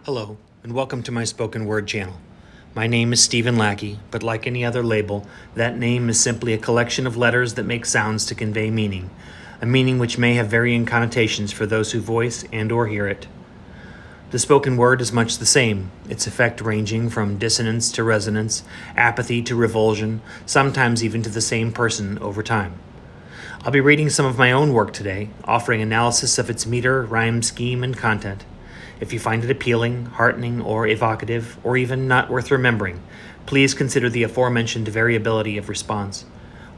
Hello, and welcome to my spoken word channel. My name is Stephen Lackey, but like any other label, that name is simply a collection of letters that make sounds to convey meaning, a meaning which may have varying connotations for those who voice and or hear it. The spoken word is much the same, its effect ranging from dissonance to resonance, apathy to revulsion, sometimes even to the same person over time. I'll be reading some of my own work today, offering analysis of its meter, rhyme scheme, and content. If you find it appealing, heartening, or evocative, or even not worth remembering, please consider the aforementioned variability of response.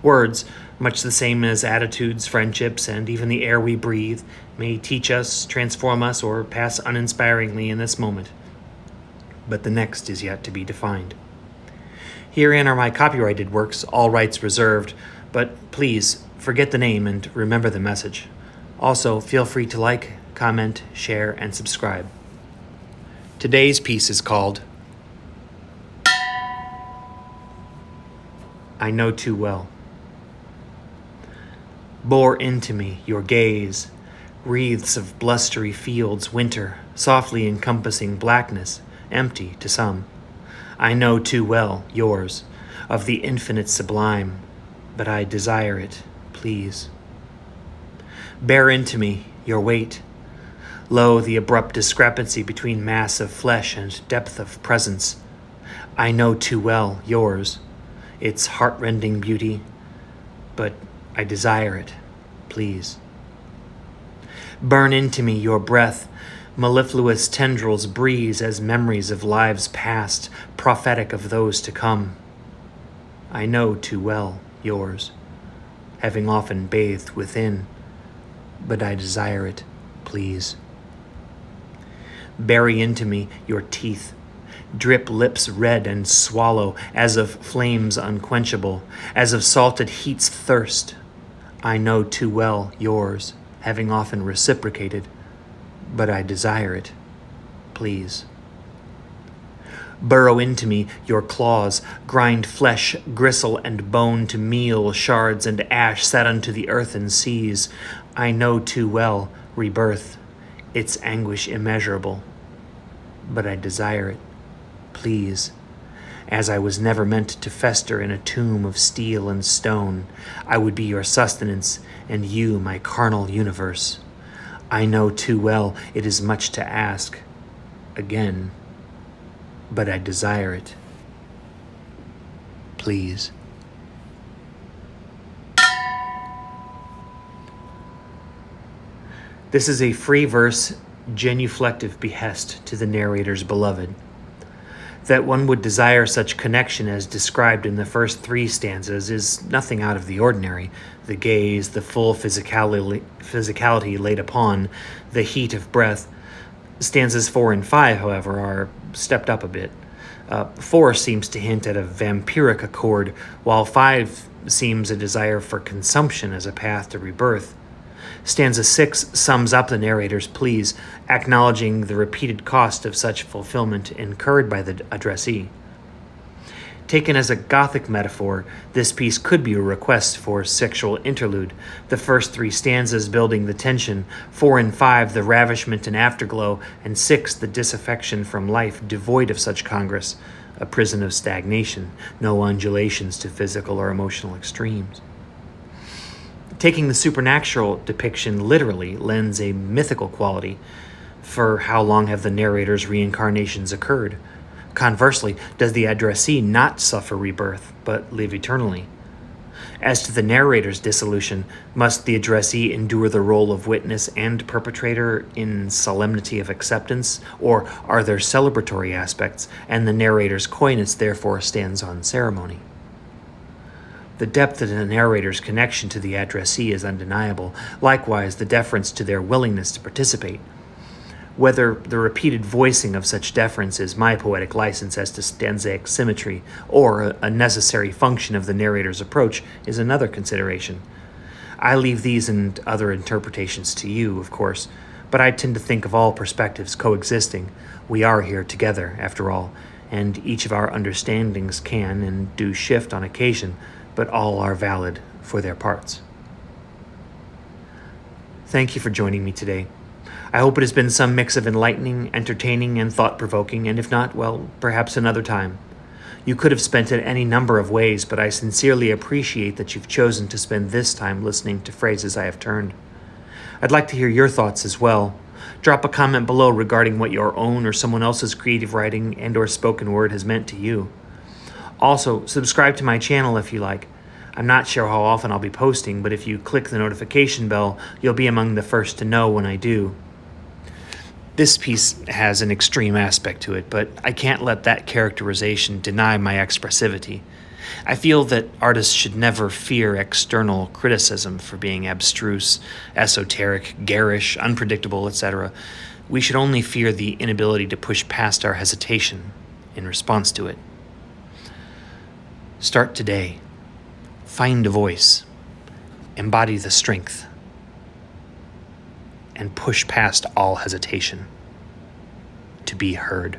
Words, much the same as attitudes, friendships, and even the air we breathe, may teach us, transform us, or pass uninspiringly in this moment. But the next is yet to be defined. Herein are my copyrighted works, all rights reserved, but please forget the name and remember the message. Also, feel free to like, comment, share, and subscribe. Today's piece is called I Know Too Well. Bore into me your gaze, wreaths of blustery fields, winter, softly encompassing blackness, empty to some. I know too well yours, of the infinite sublime, but I desire it, please. Bear into me your weight. Lo, the abrupt discrepancy between mass of flesh and depth of presence. I know too well yours, its heart-rending beauty, but I desire it, please. Burn into me your breath, mellifluous tendrils breeze as memories of lives past, prophetic of those to come. I know too well yours, having often bathed within, but I desire it, please. Bury into me your teeth, drip lips red and swallow, as of flames unquenchable, as of salted heat's thirst. I know too well yours, having often reciprocated, but I desire it, please. Burrow into me your claws, grind flesh, gristle, and bone to meal, shards and ash set unto the earthen seas. I know too well rebirth, its anguish immeasurable, but I desire it, please. As I was never meant to fester in a tomb of steel and stone, I would be your sustenance, and you my carnal universe. I know too well it is much to ask, again, but I desire it, please. This is a free verse, genuflective behest to the narrator's beloved. That one would desire such connection as described in the first three stanzas is nothing out of the ordinary. The gaze, the full physicality laid upon, the heat of breath. Stanzas 4 and 5, however, are stepped up a bit. 4 seems to hint at a vampiric accord, while 5 seems a desire for consumption as a path to rebirth. Stanza 6 sums up the narrator's pleas, acknowledging the repeated cost of such fulfillment incurred by the addressee. Taken as a Gothic metaphor, this piece could be a request for sexual interlude, the first 3 stanzas building the tension, 4 and 5 the ravishment and afterglow, and 6 the disaffection from life devoid of such congress, a prison of stagnation, no undulations to physical or emotional extremes. Taking the supernatural depiction literally lends a mythical quality. For how long have the narrator's reincarnations occurred? Conversely, does the addressee not suffer rebirth, but live eternally? As to the narrator's dissolution, must the addressee endure the role of witness and perpetrator in solemnity of acceptance, or are there celebratory aspects, and the narrator's coyness therefore stands on ceremony? The depth of the narrator's connection to the addressee is undeniable, likewise the deference to their willingness to participate. Whether the repeated voicing of such deference is my poetic license as to stanzaic symmetry, or a necessary function of the narrator's approach, is another consideration. I leave these and other interpretations to you, of course, but I tend to think of all perspectives coexisting. We are here together, after all, and each of our understandings can and do shift on occasion, but all are valid for their parts. Thank you for joining me today. I hope it has been some mix of enlightening, entertaining, and thought-provoking, and if not, well, perhaps another time. You could have spent it any number of ways, but I sincerely appreciate that you've chosen to spend this time listening to phrases I have turned. I'd like to hear your thoughts as well. Drop a comment below regarding what your own or someone else's creative writing and/or spoken word has meant to you. Also, subscribe to my channel if you like. I'm not sure how often I'll be posting, but if you click the notification bell, you'll be among the first to know when I do. This piece has an extreme aspect to it, but I can't let that characterization deny my expressivity. I feel that artists should never fear external criticism for being abstruse, esoteric, garish, unpredictable, etc. We should only fear the inability to push past our hesitation in response to it. Start today. Find a voice. Embody the strength. And push past all hesitation to be heard.